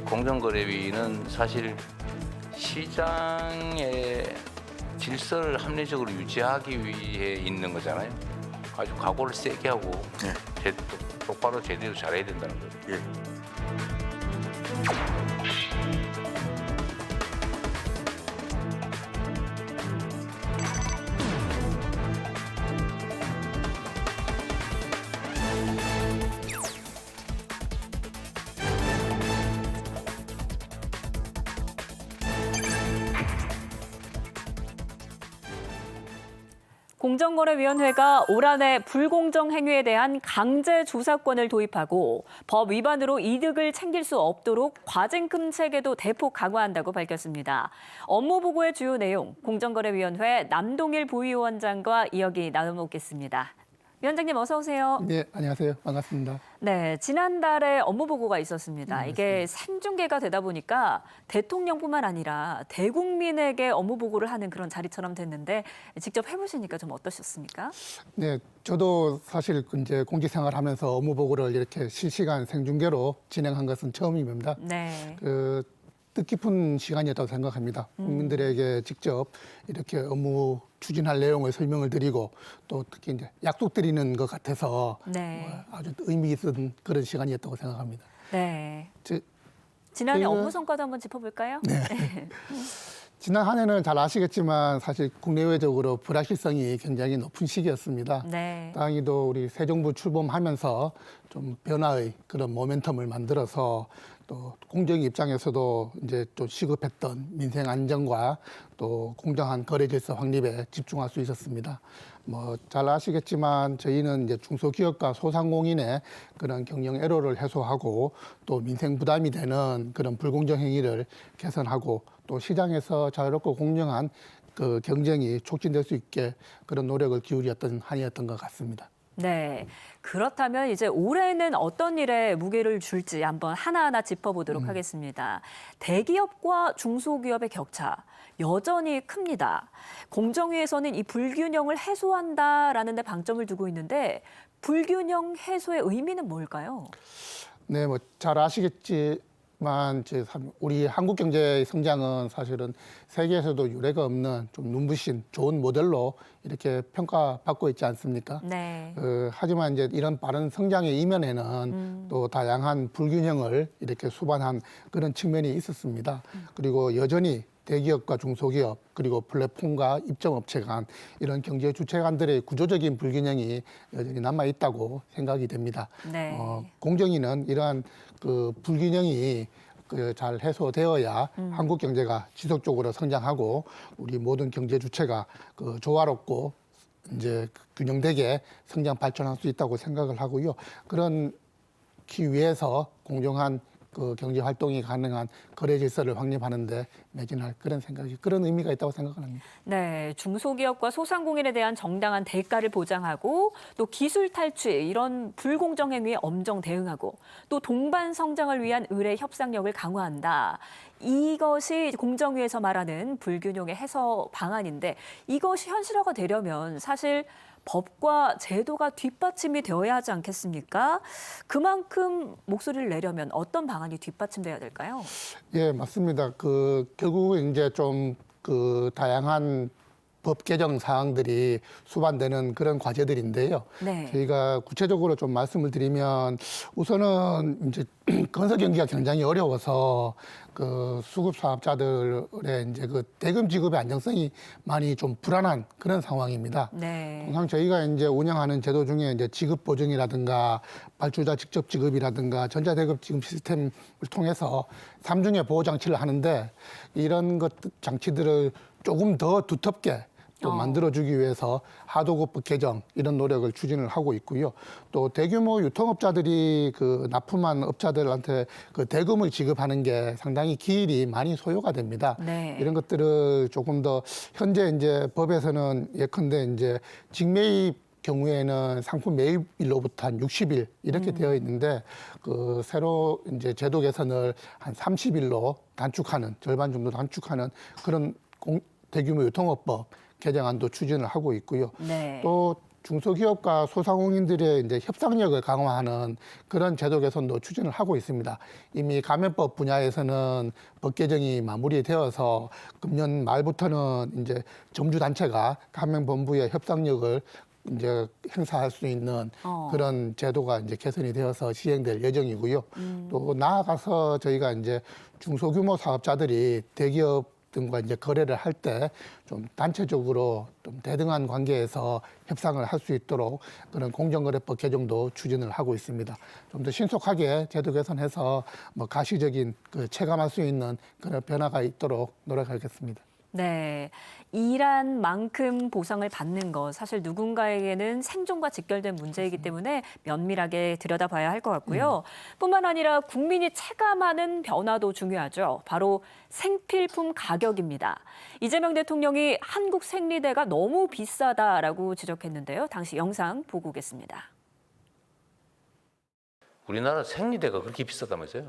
공정거래위는 사실 시장의 질서를 합리적으로 유지하기 위해 있는 거잖아요. 아주 각오를 세게 하고 똑바로 제대로 잘해야 된다는 거죠. 예. 공정거래위원회가 올 한해 불공정 행위에 대한 강제 조사권을 도입하고 법 위반으로 이득을 챙길 수 없도록 과징금 체계도 대폭 강화한다고 밝혔습니다. 업무 보고의 주요 내용, 공정거래위원회 남동일 부위원장과 이야기 나눠보겠습니다. 위원장님 어서 오세요. 네, 안녕하세요. 반갑습니다. 네, 지난달에 업무 보고가 있었습니다. 이게 생중계가 되다 보니까 대통령뿐만 아니라 대국민에게 업무 보고를 하는 그런 자리처럼 됐는데 직접 해보시니까 좀 어떠셨습니까? 네, 저도 사실 이제 공직생활 하면서 업무 보고를 이렇게 실시간 생중계로 진행한 것은 처음입니다. 네. 뜻깊은 시간이었다고 생각합니다. 국민들에게 직접 이렇게 업무 추진할 내용을 설명을 드리고 또 특히 이제 약속 드리는 것 같아서 네. 아주 의미 있는 그런 시간이었다고 생각합니다. 네. 제- 지난해 저희가- 업무 성과도 한번 짚어볼까요? 네. 지난 한 해는 잘 아시겠지만 사실 국내외적으로 불확실성이 굉장히 높은 시기였습니다. 네. 다행히도 우리 새 정부 출범하면서 좀 변화의 그런 모멘텀을 만들어서 또 공정 입장에서도 이제 좀 시급했던 민생 안정과 또 공정한 거래 질서 확립에 집중할 수 있었습니다. 뭐 잘 아시겠지만 저희는 이제 중소기업과 소상공인의 그런 경영 애로를 해소하고 또 민생 부담이 되는 그런 불공정 행위를 개선하고 또 시장에서 자유롭고 공정한 그 경쟁이 촉진될 수 있게 그런 노력을 기울였던 한 해였던 것 같습니다. 네. 그렇다면 이제 올해는 어떤 일에 무게를 줄지 한번 하나하나 짚어보도록 하겠습니다. 대기업과 중소기업의 격차 여전히 큽니다. 공정위에서는 이 불균형을 해소한다라는 데 방점을 두고 있는데 불균형 해소의 의미는 뭘까요? 네, 뭐 잘 아시겠지만 우리 한국 경제의 성장은 사실은 세계에서도 유례가 없는 좀 눈부신 좋은 모델로 이렇게 평가받고 있지 않습니까? 네. 하지만 이제 이런 빠른 성장의 이면에는 또 다양한 불균형을 이렇게 수반한 그런 측면이 있었습니다. 그리고 여전히 대기업과 중소기업 그리고 플랫폼과 입점업체 간 이런 경제 주체 간들의 구조적인 불균형이 여전히 남아 있다고 생각이 됩니다. 네. 공정위는 이러한 그 불균형이 잘 해소되어야 한국 경제가 지속적으로 성장하고 우리 모든 경제 주체가 그 조화롭고 이제 균형되게 성장 발전할 수 있다고 생각을 하고요. 그런 기 위해서 공정한 그 경제 활동이 가능한 거래 질서를 확립하는데 매진할 그런 의미가 있다고 생각을 합니다. 네, 중소기업과 소상공인에 대한 정당한 대가를 보장하고 또 기술 탈취 이런 불공정 행위에 엄정 대응하고 또 동반 성장을 위한 의뢰 협상력을 강화한다. 이것이 공정위에서 말하는 불균형의 해소 방안인데 이것이 현실화가 되려면 사실 법과 제도가 뒷받침이 되어야 하지 않겠습니까? 그만큼 목소리를 내려면 어떤 방안이 뒷받침돼야 될까요? 예, 맞습니다. 결국은 이제 좀 다양한 법 개정 사항들이 수반되는 그런 과제들인데요. 네. 저희가 구체적으로 좀 말씀을 드리면 우선은 이제 건설 경기가 굉장히 어려워서 수급 사업자들의 이제 대금 지급의 안정성이 많이 좀 불안한 그런 상황입니다. 네. 통상 저희가 이제 운영하는 제도 중에 이제 지급 보증이라든가 발주자 직접 지급이라든가 전자대급 지급 시스템을 통해서 삼중의 보호 장치를 하는데 이런 장치들을 조금 더 두텁게 또 만들어주기 위해서 하도급법 개정 이런 노력을 추진을 하고 있고요. 또 대규모 유통업자들이 납품한 업자들한테 대금을 지급하는 게 상당히 기일이 많이 소요가 됩니다. 네. 이런 것들을 조금 더 현재 이제 법에서는 예컨대 이제 직매입 경우에는 상품 매입일로부터 한 60일 이렇게 되어 있는데 새로 이제 제도 개선을 한 30일로 단축하는 절반 정도 단축하는 그런 대규모 유통업법 개정안도 추진을 하고 있고요. 네. 또 중소기업과 소상공인들의 이제 협상력을 강화하는 그런 제도 개선도 추진을 하고 있습니다. 이미 감염법 분야에서는 법 개정이 마무리되어서 금년 말부터는 이제 점주 단체가 감염본부의 협상력을 이제 행사할 수 있는 그런 제도가 이제 개선이 되어서 시행될 예정이고요. 또 나아가서 저희가 이제 중소규모 사업자들이 대기업 등과 이제 거래를 할 때 좀 단체적으로 좀 대등한 관계에서 협상을 할 수 있도록 그런 공정거래법 개정도 추진을 하고 있습니다. 좀 더 신속하게 제도 개선해서 뭐 가시적인 그 체감할 수 있는 그런 변화가 있도록 노력하겠습니다. 네, 일한 만큼 보상을 받는 것 사실 누군가에게는 생존과 직결된 문제이기 때문에 면밀하게 들여다봐야 할 것 같고요. 뿐만 아니라 국민이 체감하는 변화도 중요하죠. 바로 생필품 가격입니다. 이재명 대통령이 한국 생리대가 너무 비싸다라고 지적했는데요. 당시 영상 보고 오겠습니다. 우리나라 생리대가 그렇게 비싸다면서요?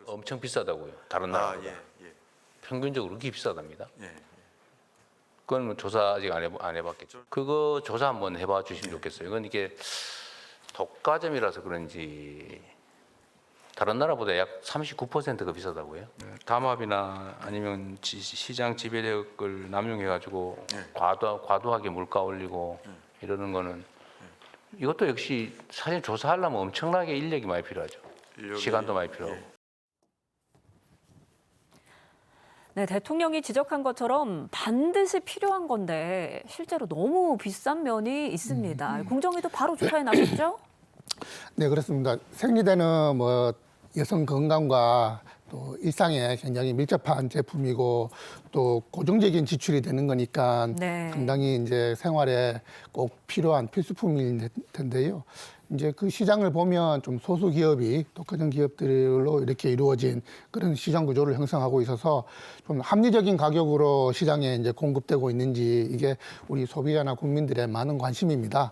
엄청 비싸다고요. 다른 나라보다. 평균적으로 그렇게 비싸답니다. 그건 뭐 조사 아직 안 해봤겠죠. 그거 조사 한번 해봐 주시면 좋겠어요. 이건 이게 독과점이라서 그런지 다른 나라보다 약 39%가 비싸다고요. 담합이나 아니면 시장 지배력을 남용해가지고 과도하게 물가 올리고 이러는 거는 이것도 역시 사실 조사하려면 엄청나게 인력이 많이 필요하죠. 시간도 많이 필요하고. 네, 대통령이 지적한 것처럼 반드시 필요한 건데 실제로 너무 비싼 면이 있습니다. 공정위도 바로 조사에 나섰죠? 네, 그렇습니다. 생리대는 뭐 여성 건강과 또 일상에 굉장히 밀접한 제품이고 또 고정적인 지출이 되는 거니까 네. 상당히 이제 생활에 꼭 필요한 필수품일 텐데요. 이제 그 시장을 보면 좀 소수 기업이 독과점 기업들로 이렇게 이루어진 그런 시장 구조를 형성하고 있어서 좀 합리적인 가격으로 시장에 이제 공급되고 있는지 이게 우리 소비자나 국민들의 많은 관심입니다.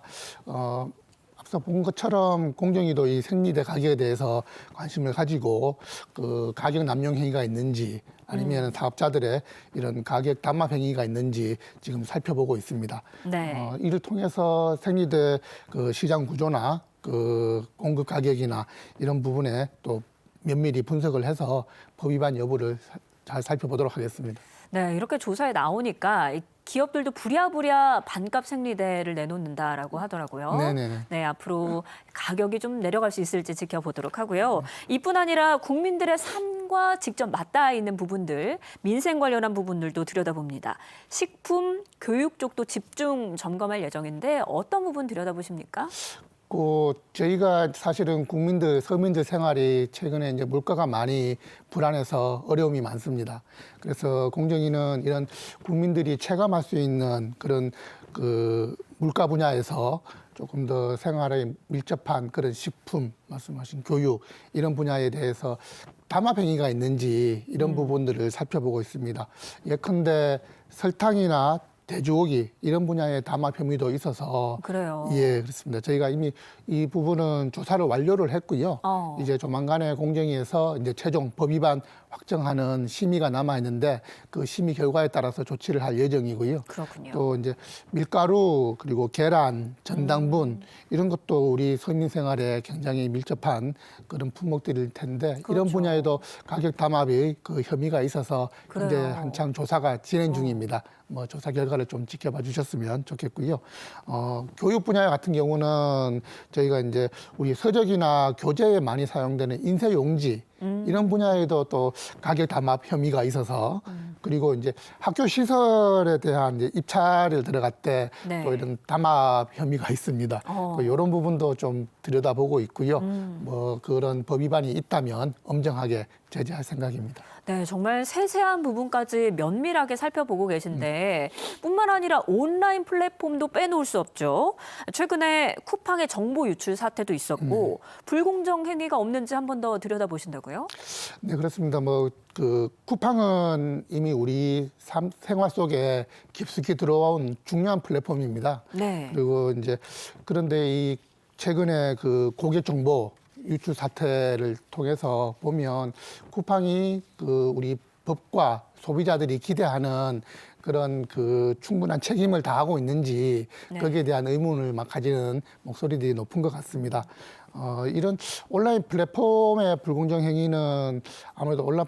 앞서 본 것처럼 공정위도 이 생리대 가격에 대해서 관심을 가지고 그 가격 남용 행위가 있는지 아니면 사업자들의 이런 가격 담합 행위가 있는지 지금 살펴보고 있습니다. 네. 이를 통해서 생리대 그 시장 구조나 그 공급 가격이나 이런 부분에 또 면밀히 분석을 해서 법 위반 여부를 잘 살펴보도록 하겠습니다. 네, 이렇게 조사에 나오니까 기업들도 부랴부랴 반값 생리대를 내놓는다라고 하더라고요. 네네. 네, 앞으로 가격이 좀 내려갈 수 있을지 지켜보도록 하고요. 이뿐 아니라 국민들의 삶과 직접 맞닿아 있는 부분들, 민생 관련한 부분들도 들여다봅니다. 식품, 교육 쪽도 집중 점검할 예정인데 어떤 부분 들여다보십니까? 저희가 사실은 국민들, 서민들 생활이 최근에 이제 물가가 많이 불안해서 어려움이 많습니다. 그래서 공정위는 이런 국민들이 체감할 수 있는 그런 그 물가 분야에서 조금 더 생활에 밀접한 그런 식품, 말씀하신 교육 이런 분야에 대해서 담합 행위가 있는지 이런 부분들을 살펴보고 있습니다. 예컨대 설탕이나 돼지고기 이런 분야의 담합 혐의도 있어서 그래요. 예, 그렇습니다. 저희가 이미 이 부분은 조사를 완료를 했고요. 이제 조만간에 공정위에서 이제 최종 법 위반 확정하는 심의가 남아 있는데 그 심의 결과에 따라서 조치를 할 예정이고요. 그렇군요. 또 이제 밀가루 그리고 계란, 전당분 이런 것도 우리 서민 생활에 굉장히 밀접한 그런 품목들일 텐데 이런 그렇죠. 분야에도 가격 담합의 그 혐의가 있어서 현재 그래요. 한창 조사가 진행 중입니다. 뭐 조사 결과를 좀 지켜봐 주셨으면 좋겠고요. 교육 분야 같은 경우는 저희가 이제 우리 서적이나 교재에 많이 사용되는 인쇄 용지 이런 분야에도 또 가격 담합 혐의가 있어서 그리고 이제 학교 시설에 대한 이제 입찰을 들어갈 때 또 네. 이런 담합 혐의가 있습니다. 이런 부분도 좀 들여다보고 있고요. 뭐 그런 법 위반이 있다면 엄정하게 제재할 생각입니다. 네, 정말 세세한 부분까지 면밀하게 살펴보고 계신데 뿐만 아니라 온라인 플랫폼도 빼놓을 수 없죠. 최근에 쿠팡의 정보 유출 사태도 있었고 불공정 행위가 없는지 한 번 더 들여다보신다고요? 네, 그렇습니다. 뭐 그 쿠팡은 이미 우리 생활 속에 깊숙이 들어온 중요한 플랫폼입니다. 네. 그리고 이제 그런데 이 최근에 그 고객 정보 유출 사태를 통해서 보면 쿠팡이 그 우리 법과 소비자들이 기대하는 그런 그 충분한 책임을 다하고 있는지 네. 거기에 대한 의문을 막 가지는 목소리들이 높은 것 같습니다. 이런 온라인 플랫폼의 불공정 행위는 아무래도 온라인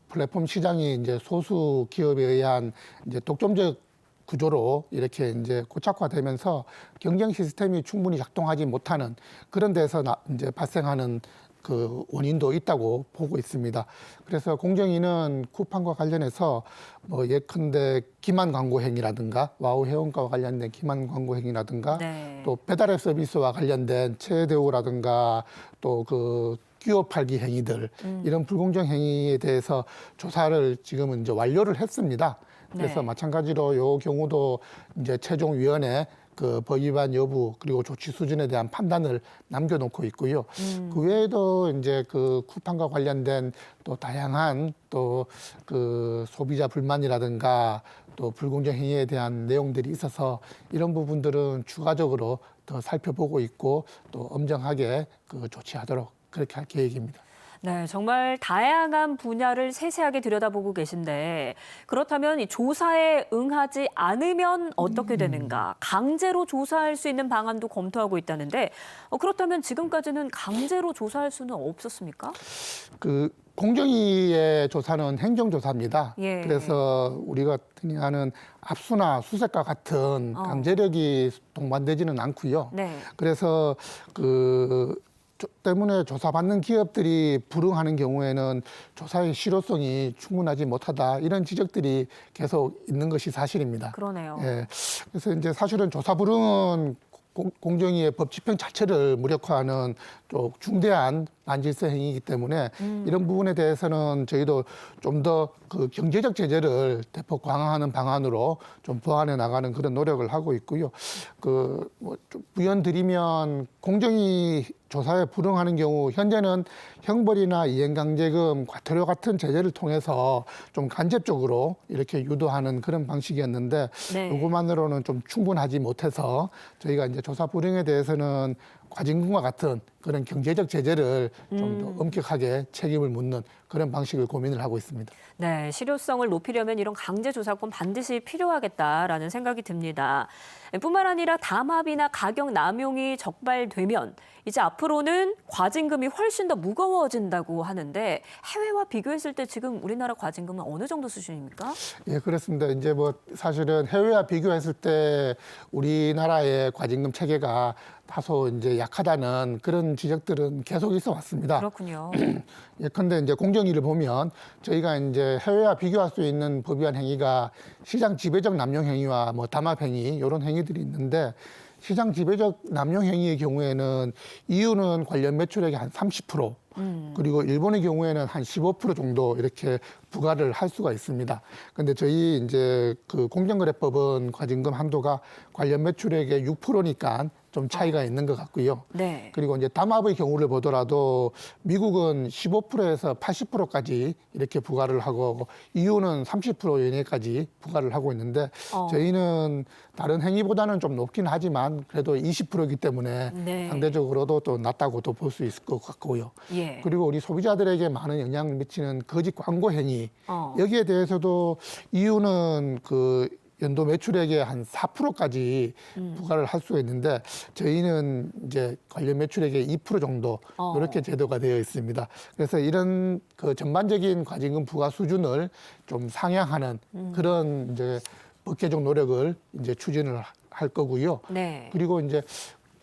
플랫폼 시장이 이제 소수 기업에 의한 이제 독점적 구조로 이렇게 이제 고착화되면서 경쟁 시스템이 충분히 작동하지 못하는 그런 데서 이제 발생하는 그 원인도 있다고 보고 있습니다. 그래서 공정위는 쿠팡과 관련해서 뭐 예컨대 기만 광고 행위라든가 와우 회원가와 관련된 기만 광고 행위라든가 네. 또 배달앱 서비스와 관련된 최대우라든가 또 그 끼워 팔기 행위들 이런 불공정 행위에 대해서 조사를 지금은 이제 완료를 했습니다. 그래서 네. 마찬가지로 요 경우도 이제 최종위원회 그 법 위반 여부 그리고 조치 수준에 대한 판단을 남겨놓고 있고요. 그 외에도 이제 그 쿠팡과 관련된 또 다양한 또 그 소비자 불만이라든가 또 불공정 행위에 대한 내용들이 있어서 이런 부분들은 추가적으로 더 살펴보고 있고 또 엄정하게 그 조치하도록 그렇게 할 계획입니다. 네, 정말 다양한 분야를 세세하게 들여다보고 계신데 그렇다면 이 조사에 응하지 않으면 어떻게 되는가? 강제로 조사할 수 있는 방안도 검토하고 있다는데 그렇다면 지금까지는 강제로 조사할 수는 없었습니까? 그 공정위의 조사는 행정조사입니다. 예. 그래서 우리가 흔히 하는 압수나 수색과 같은 강제력이 동반되지는 않고요. 네. 그래서 그 때문에 조사받는 기업들이 불응하는 경우에는 조사의 실효성이 충분하지 못하다 이런 지적들이 계속 있는 것이 사실입니다. 그러네요. 예. 그래서 이제 사실은 조사 불응은 공정위의 법 집행 자체를 무력화하는 또 중대한 반질서 행위이기 때문에 이런 부분에 대해서는 저희도 좀 더 그 경제적 제재를 대폭 강화하는 방안으로 좀 보완해 나가는 그런 노력을 하고 있고요. 그 뭐 좀 부연 드리면 공정위 조사에 불응하는 경우 현재는 형벌이나 이행강제금, 과태료 같은 제재를 통해서 좀 간접적으로 이렇게 유도하는 그런 방식이었는데 네. 이것만으로는 좀 충분하지 못해서 저희가 이제 조사 불응에 대해서는 과징금과 같은 그런 경제적 제재를 좀 더 엄격하게 책임을 묻는 그런 방식을 고민을 하고 있습니다. 네, 실효성을 높이려면 이런 강제 조사권 반드시 필요하겠다라는 생각이 듭니다. 뿐만 아니라 담합이나 가격 남용이 적발되면 이제 앞으로는 과징금이 훨씬 더 무거워진다고 하는데 해외와 비교했을 때 지금 우리나라 과징금은 어느 정도 수준입니까? 예, 그렇습니다. 이제 뭐 사실은 해외와 비교했을 때 우리나라의 과징금 체계가 다소 이제 약하다는 그런 지적들은 계속 있어 왔습니다. 그렇군요. 예컨대 이제 공정위를 보면 저희가 이제 해외와 비교할 수 있는 법 위반 행위가 시장 지배적 남용 행위와 뭐 담합 행위 이런 행위들이 있는데 시장 지배적 남용 행위의 경우에는 이유는 관련 매출액의 한 30%, 그리고 일본의 경우에는 한 15% 정도 이렇게 부과를 할 수가 있습니다. 근데 저희 이제 그 공정거래법은 과징금 한도가 관련 매출액의 6%니까 좀 차이가 있는 것 같고요. 네. 그리고 이제 담합의 경우를 보더라도 미국은 15%에서 80%까지 이렇게 부과를 하고 이유는 30% 이내까지 부과를 하고 있는데 저희는 다른 행위보다는 좀 높긴 하지만 그래도 20%이기 때문에 네. 상대적으로도 또 낮다고도 볼 수 있을 것 같고요. 예. 그리고 우리 소비자들에게 많은 영향을 미치는 거짓 광고 행위 여기에 대해서도 이유는 그 연도 매출액의 한 4%까지 부과를 할 수가 있는데 저희는 이제 관련 매출액의 2% 정도 이렇게 제도가 되어 있습니다. 그래서 이런 그 전반적인 과징금 부과 수준을 좀 상향하는 그런 이제 법 개정 노력을 이제 추진을 할 거고요. 네. 그리고 이제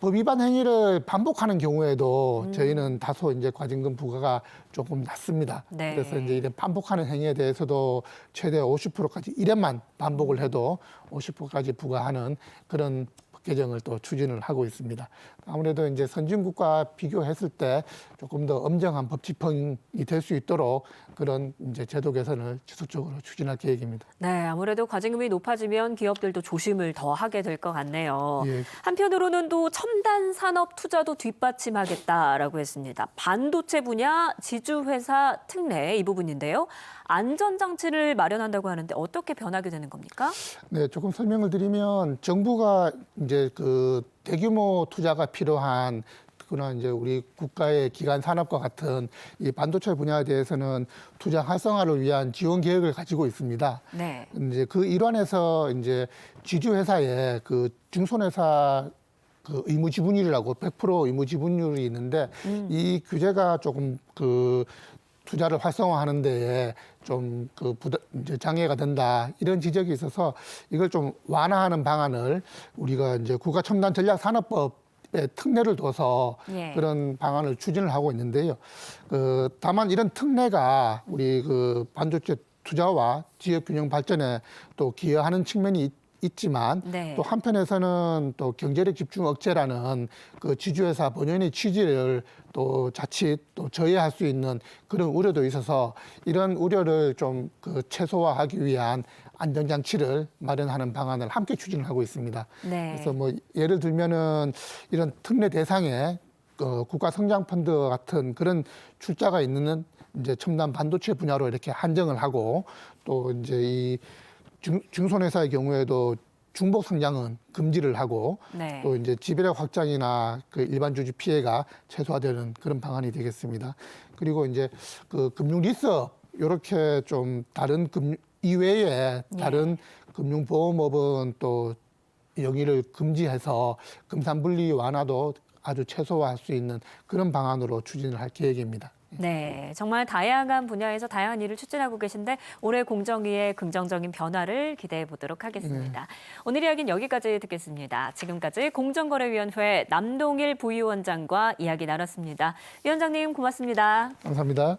법 위반 행위를 반복하는 경우에도 저희는 다소 이제 과징금 부과가 조금 낮습니다. 네. 그래서 이제 이런 반복하는 행위에 대해서도 최대 50%까지 1회만 반복을 해도 50%까지 부과하는 그런 법 개정을 또 추진을 하고 있습니다. 아무래도 이제 선진국과 비교했을 때 조금 더 엄정한 법 집행이 될 수 있도록 그런 이제 제도 개선을 지속적으로 추진할 계획입니다. 네, 아무래도 과징금이 높아지면 기업들도 조심을 더 하게 될 것 같네요. 예. 한편으로는 또 첨단 산업 투자도 뒷받침하겠다라고 했습니다. 반도체 분야 지주회사 특례 이 부분인데요. 안전장치를 마련한다고 하는데 어떻게 변하게 되는 겁니까? 네, 조금 설명을 드리면 정부가 이제 그 대규모 투자가 필요한 특히나 이제 우리 국가의 기간 산업과 같은 이 반도체 분야에 대해서는 투자 활성화를 위한 지원 계획을 가지고 있습니다. 네. 이제 그 일환에서 이제 지주 회사의 그 중소회사 그 의무 지분율이라고 100% 의무 지분율이 있는데 이 규제가 조금 그 투자를 활성화하는 데에 좀 그 이제 장애가 된다 이런 지적이 있어서 이걸 좀 완화하는 방안을 우리가 이제 국가첨단전략산업법에 특례를 둬서 예. 그런 방안을 추진을 하고 있는데요. 다만 이런 특례가 우리 그 반도체 투자와 지역 균형 발전에 또 기여하는 측면이 있지만 네. 또 한편에서는 또 경제력 집중 억제라는 그 지주회사 본연의 취지를 또 자칫 또 저해할 수 있는 그런 우려도 있어서 이런 우려를 좀 그 최소화하기 위한 안전장치를 마련하는 방안을 함께 추진을 하고 있습니다. 네. 그래서 뭐 예를 들면은 이런 특례 대상에 국가성장펀드 같은 그런 출자가 있는 이제 첨단 반도체 분야로 이렇게 한정을 하고 또 이제 이 중소회사의 경우에도 중복 상장은 금지를 하고 네. 또 이제 지배력 확장이나 그 일반 주주 피해가 최소화되는 그런 방안이 되겠습니다. 그리고 이제 그 금융 리스업 이렇게 좀 다른 이외에 다른 금융보험업은 또 영위를 금지해서 금산분리 완화도 아주 최소화할 수 있는 그런 방안으로 추진을 할 계획입니다. 네, 정말 다양한 분야에서 다양한 일을 추진하고 계신데 올해 공정위의 긍정적인 변화를 기대해 보도록 하겠습니다. 오늘 이야기는 여기까지 듣겠습니다. 지금까지 공정거래위원회 남동일 부위원장과 이야기 나눴습니다. 위원장님 고맙습니다. 감사합니다.